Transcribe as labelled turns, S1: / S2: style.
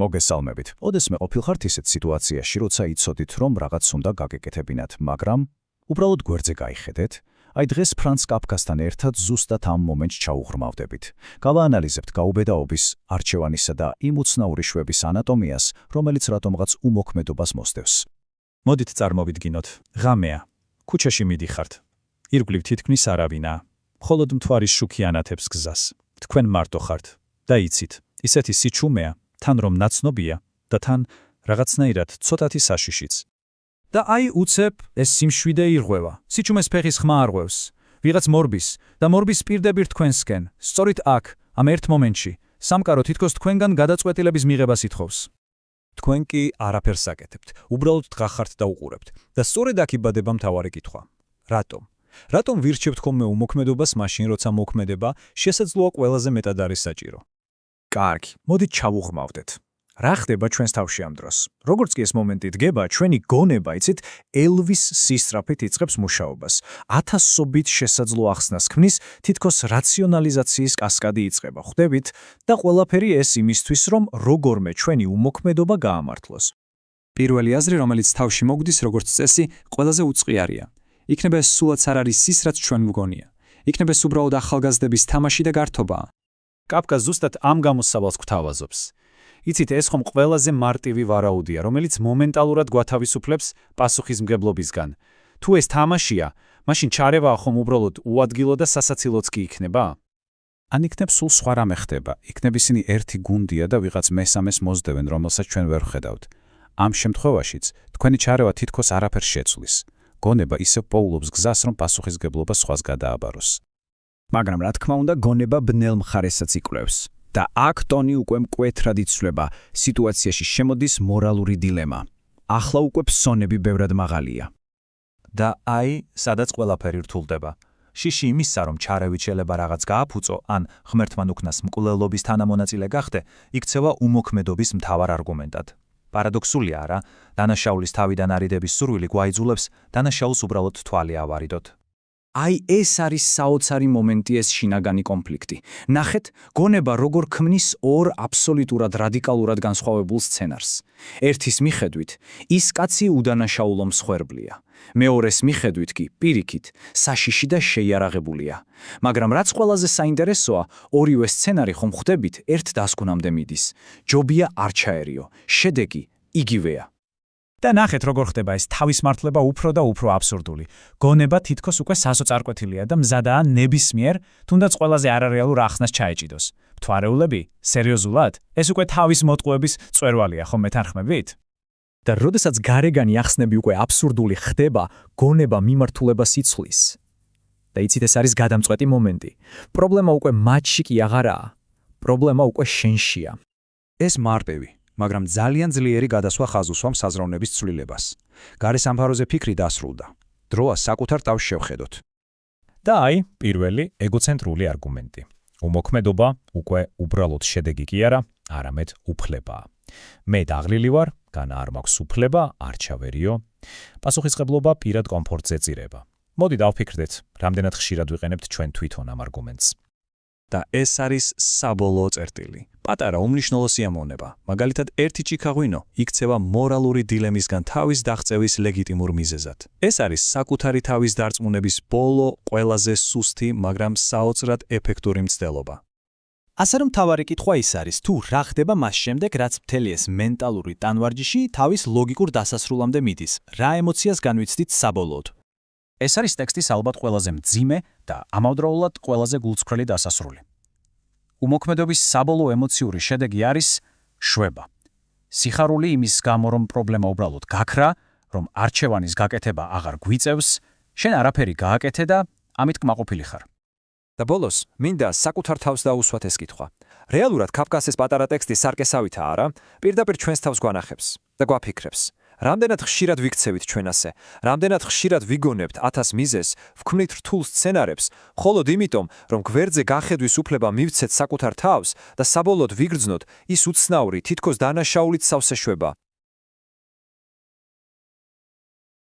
S1: მოგესალმებით. ოდესმე ყოფილხართ ისეთ სიტუაციაში, როცა იცოდით, რომ რაღაც უნდა გაგეკეთებინათ, მაგრამ უბრალოდ გვერდზე გაიხედეთ. აი დღეს ფრანც კაფკასთან ერთად ზუსტად ამ მომენტს ჩაუღრმავდებით. გავაანალიზებთ გაუბედაობის, არჩევანისა და იმ უცნაური შვების ანატომიას, რომელიც რატომღაც უმოქმედობას მოსდევს.
S2: მოდით წარმოვიდგინოთ, ღამეა. ქუჩაში მიდიხართ. ირგვლივ თითქმის არავინაა. მხოლოდ მთვარის შუქი ანათებს გზას. თქვენ მარტო ხართ და იცით, ისეთი სიჩუმეა, თან რომ ნაცნობია და თან რაღაცნაირად ცოტათი საშიშიც.
S3: და აი უცებ ეს სიმშვიდე ირღვევა. სიჩუმეს ფეხის ხმა არღვევს. ვიღაც მორბის და მორბის პირდაპირ თქვენსკენ. სწორედ აქ, ამ ერთ მომენტში, სამყარო თითქოს თქვენგან გადაწყვეტილების მიღებას ითხოვს.
S2: თქვენ კი არაფერს აკეთებთ, უბრალოდ დგახართ და უყურებთ. და სწორედ აქ იბადება მთავარი კითხვა. რატომ? რატომ ვირჩევთ ხოლმე უმოქმედობას მაშინ, როცა მოქმედება შესაძლოა ყველაზე მეტად არის საჭირო?
S3: კარგი, მოდით ჩავუღრმავდეთ. რა ხდება ჩვენს თავში ამ დროს? როგორც კი ეს მომენტი დგება, ჩვენი გონება, იცით, ელვის სისწრაფით იწყებს მუშაობას. ათასობით შესაძლო ახსნას ქმნის, თითქოს რაციონალიზაციის კასკადი იწყება. ხვდებით და ყველაფერი ეს იმისთვის, რომ როგორმე ჩვენი უმოქმედობა გაამართლოს.
S4: პირველი აზრი, რომელიც თავში მოგვდის, როგორც წესი, ყველაზე უწყიარია. იქნება ეს სულაც არ არის ის, რაც ჩვენ ვგონია. იქნება ეს უბრალოდ ახალგაზრდების თამაში და გართობაა.
S2: კაფკა ზუსტად ამ გამოსავალს გვთავაზობს. იცით, ეს ხომ ყველაზე მარტივი ვარაუდია, რომელიც მომენტალურად გვათავისუფლებს პასუხისმგებლობისგან. თუ ეს თამაშია, მაშინ ჩარევაა ხომ უბრალოდ უადგილო და სასაცილოც კი იქნება?
S1: ან იქნებ სულ სხვა რამე ხდება. იქნებ ისინი ერთი გუნდია და ვიღაც მესამეს მოსდევენ, რომელსაც ჩვენ ვერ ვხედავთ. ამ შემთხვევაშიც თქვენი ჩარევა თითქოს არაფერს შეცვლის. გონება ისევ პოულობს გზას, რომ პასუხისმგებლობა სხვას გადააბაროს.
S3: მაგრამ რა თქმა უნდა, გონება ბნელ მხარესაც იკვლევს. და აქ ტონი უკვე მკვეთრად იცვლება, სიტუაციაში შემოდის მორალური დილემა. ახლა უკვე ფსონები ბევრად მაღალია.
S2: და აი, სადაც ყველაფერი რთულდება. შიში იმისა, რომ ჩარევით შეიძლება რაღაც გააფუწო, ან ღმერთთან უკნას მკვლელობის თანამონაწილე გახდე, იქცევა უმოქმედობის მთავარ არგუმენტად. პარადოქსულია არა, დანაშაულის თავიდან არიდების სურვილი გვაიძულებს დანაშაულს უბრალოდ თვალი ავარიდოთ.
S3: აი ეს არის საოცარი მომენტი, ეს შინაგანი კონფლიქტი. ნახეთ, გონება როგორ ქმნის ორ აბსოლუტურად რადიკალურად განსხვავებულ სცენარს. ერთის მიხედვით, ის კაცი უდანაშაულო მსხვერპლია. მეორეს მიხედვით კი, პირიქით, საშიში და შეიარაღებულია. მაგრამ რაც ყველაზე საინტერესოა, ორივე სცენარი ხომ ხვდებით, ერთ დასკვნამდე მიდის. ჯობია არ ჩაერიო, შედეგი იგივეა.
S2: და ნახეთ, როგორ ხდება ეს თავისმართლება უფრო და უფრო აბსურდული. გონება თითქოს უკვე სასოწარკვეთილია და მზადაა ნებისმიერ, თუნდაც ყველაზე არარეალურ ახსნას ჩაეჭიდოს. მთვარეულები, სერიოზულად, ეს უკვე თავის მოტყუების წვერვალია, ხომ მეთანხმებით?
S3: და როდესაც გარეგანი ახსნები უკვე აბსურდული ხდება, გონება მიმართულებას იცვლის. და იცით, ეს არის გადამწყვეტი მომენტი. პრობლემა უკვე მათში კი აღარაა. პრობლემა უკვე შენშია.
S4: ეს მარტივი, მაგრამ ძალიან ძლიერი გადასვლა ხაზუსვამს საზრავნების ცვლილებას. გარე სამფაროზე ფიქრი დასრულდა. დროა საკუთარ თავს შევხედოთ.
S2: და აი, პირველი ეგოცენტრული არგუმენტი. უმოქმედობა უკვე უბრალოდ შედეგი კი არა, არამედ უფლებაა. მე დაღლილი ვარ, განა არ მაქვს უფლება, არ ჩავერიო. პასუხისმგებლობა პირად კომფორტზე წირება. მოდი დავფიქრდეთ, რამდენად ხშირად ვიყენებთ ჩვენ თვითონ ამ არგუმენტს.
S4: და ეს არის საბოლოო წერტილი. პატარა უმნიშვნელო სიამოვნება, მაგალითად ერთი ჩიქაღვინო იქცევა მორალური დილემისგან თავის დაღწევის ლეგიტიმურ მიზეზად. ეს არის საკუთარი თავის დარწმუნების ბოლო, ყველაზე სუსტი, მაგრამ საოცრად ეფექტური მცდელობა.
S3: ასე რომ მთავარი კითხვა ის არის, თუ რა ხდება მას შემდეგ, რაც მთელი ეს მენტალური ტანვარჯიში თავის ლოგიკურ დასასრულამდე მიდის, რა ემოციას განვიცდით საბოლოოდ.
S1: ეს არის ტექსტის ალბათ ყველაზე მძიმე და ამავდროულად ყველაზე გულწრფელი დასასრული. უმოქმედობის საბოლოო ემოციური შედეგი არის შვება. სიხარული იმის გამო, რომ პრობლემა უბრალოდ გაქრა, რომ არჩევანის გაკეთება აღარ გვიწევს, შენ არაფერი გააკეთე და ამით კმაყოფილი ხარ.
S4: და ბოლოს, მინდა საკუთარ თავს დაუსვათ ეს კითხვა. რეალურად კაფკას ეს პატარა ტექსტი სარკესავითაა არა, პირდაპირ ჩვენს თავს გვანახებს და გვაფიქრებს. რამდენად ხშირად ვიქცევით ჩვენ ასე, რამდენად ხშირად ვიგონებთ 1000 მიზეზს, ვქმნით რთულ სცენარებს, მხოლოდ იმიტომ, რომ გვერდზე გახედვის უფლება მივცეთ საკუთარ თავს და საბოლოოდ ვიგრძნოთ ის უცნაური, თითქოს დანაშაულით სავსე შვება.